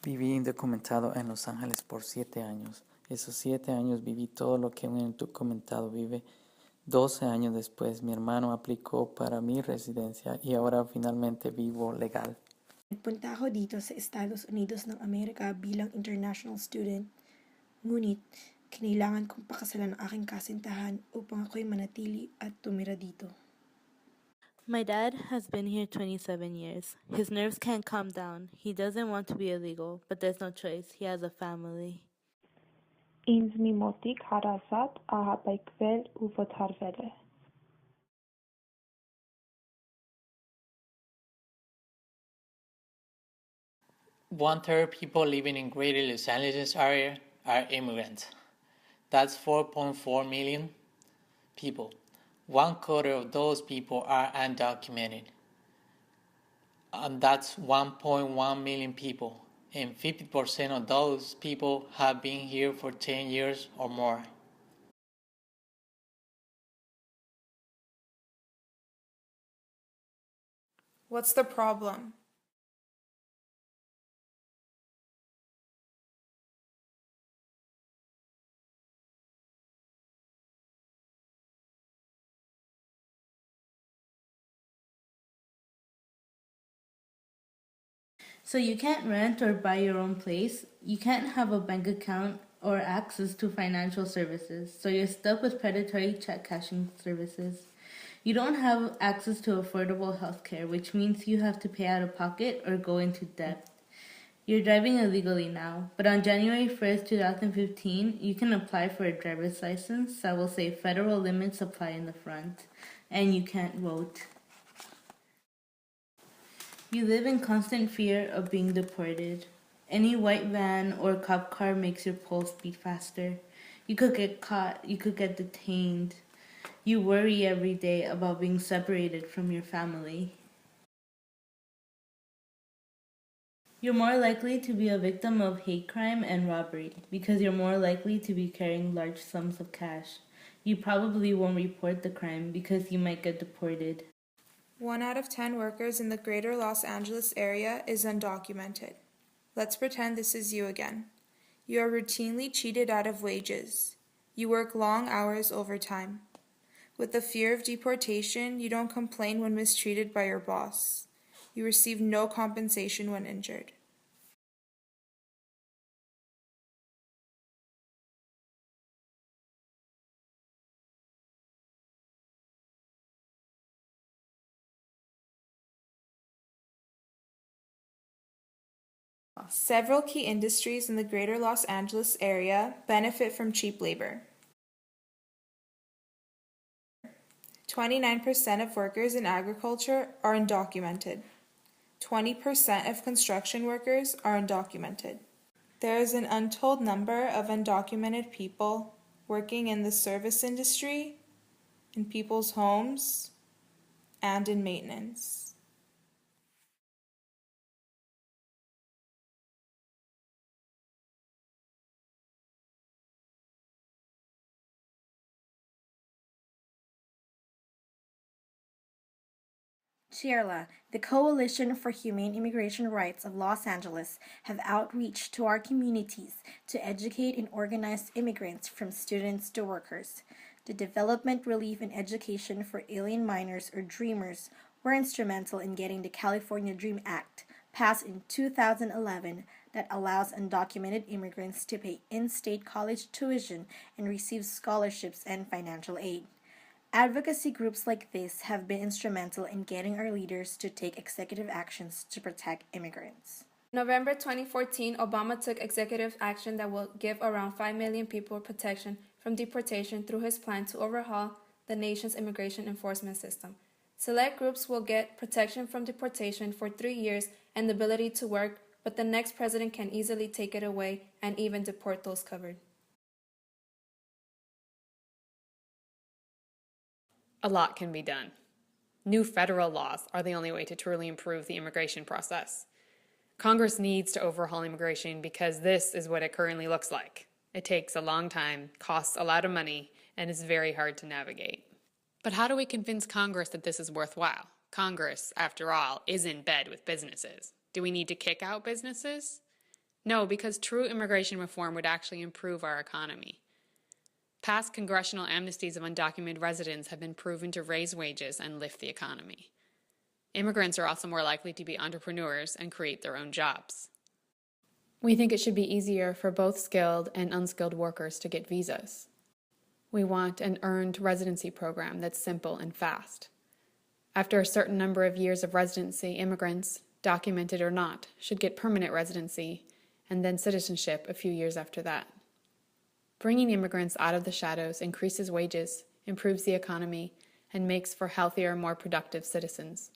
Viví indocumentado en Los Ángeles por 7 años. Esos 7 años viví todo lo que un indocumentado vive. 12 años después, mi hermano aplicó para mi residencia y ahora finalmente vivo legal. Nagpunta ako dito sa Estados Unidos ng Amerika bilang international student. Ngunit, kinailangan kong pakasalan ang aking kasintahan upang ako'y manatili at tumira dito. My dad has been here 27 years. His nerves can't calm down. He doesn't want to be illegal, but there's no choice. He has a family. Ինձ մի մոտիկ հարազատ ահաբեկվել ու վթարվել է։ One-third people living in Greater Los Angeles area are immigrants. That's 4.4 million people. 1/4 of those people are undocumented. And that's 1.1 million people. And 50% of those people have been here for 10 years or more. What's the problem? So you can't rent or buy your own place. You can't have a bank account or access to financial services. So you're stuck with predatory check cashing services. You don't have access to affordable healthcare, which means you have to pay out of pocket or go into debt. You're driving illegally now, but on January 1st, 2015, you can apply for a driver's license that will say federal limits apply in the front, and you can't vote. You live in constant fear of being deported. Any white van or cop car makes your pulse beat faster. You could get caught, you could get detained. You worry every day about being separated from your family. You're more likely to be a victim of hate crime and robbery because you're more likely to be carrying large sums of cash. You probably won't report the crime because you might get deported. 1 out of 10 workers in the Greater Los Angeles area is undocumented. Let's pretend this is you again. You are routinely cheated out of wages. You work long hours overtime. With the fear of deportation, you don't complain when mistreated by your boss. You receive no compensation when injured. Several key industries in the Greater Los Angeles area benefit from cheap labor. 29% of workers in agriculture are undocumented. 20% of construction workers are undocumented. There is an untold number of undocumented people working in the service industry, in people's homes, and in maintenance. CHIRLA, the Coalition for Humane Immigration Rights of Los Angeles, have outreach to our communities to educate and organize immigrants from students to workers. The Development, Relief, and Education for Alien Minors or DREAMers were instrumental in getting the California DREAM Act passed in 2011 that allows undocumented immigrants to pay in-state college tuition and receive scholarships and financial aid. Advocacy groups like this have been instrumental in getting our leaders to take executive actions to protect immigrants. November 2014, Obama took executive action that will give around 5 million people protection from deportation through his plan to overhaul the nation's immigration enforcement system. Select groups will get protection from deportation for 3 years and the ability to work, but the next president can easily take it away and even deport those covered. A lot can be done. New federal laws are the only way to truly improve the immigration process. Congress needs to overhaul immigration because this is what it currently looks like. It takes a long time, costs a lot of money, and is very hard to navigate. But how do we convince Congress that this is worthwhile? Congress, after all, is in bed with businesses. Do we need to kick out businesses? No, because true immigration reform would actually improve our economy. Past congressional amnesties of undocumented residents have been proven to raise wages and lift the economy. Immigrants are also more likely to be entrepreneurs and create their own jobs. We think it should be easier for both skilled and unskilled workers to get visas. We want an earned residency program that's simple and fast. After a certain number of years of residency, immigrants, documented or not, should get permanent residency and then citizenship a few years after that. Bringing immigrants out of the shadows increases wages, improves the economy, and makes for healthier, more productive citizens.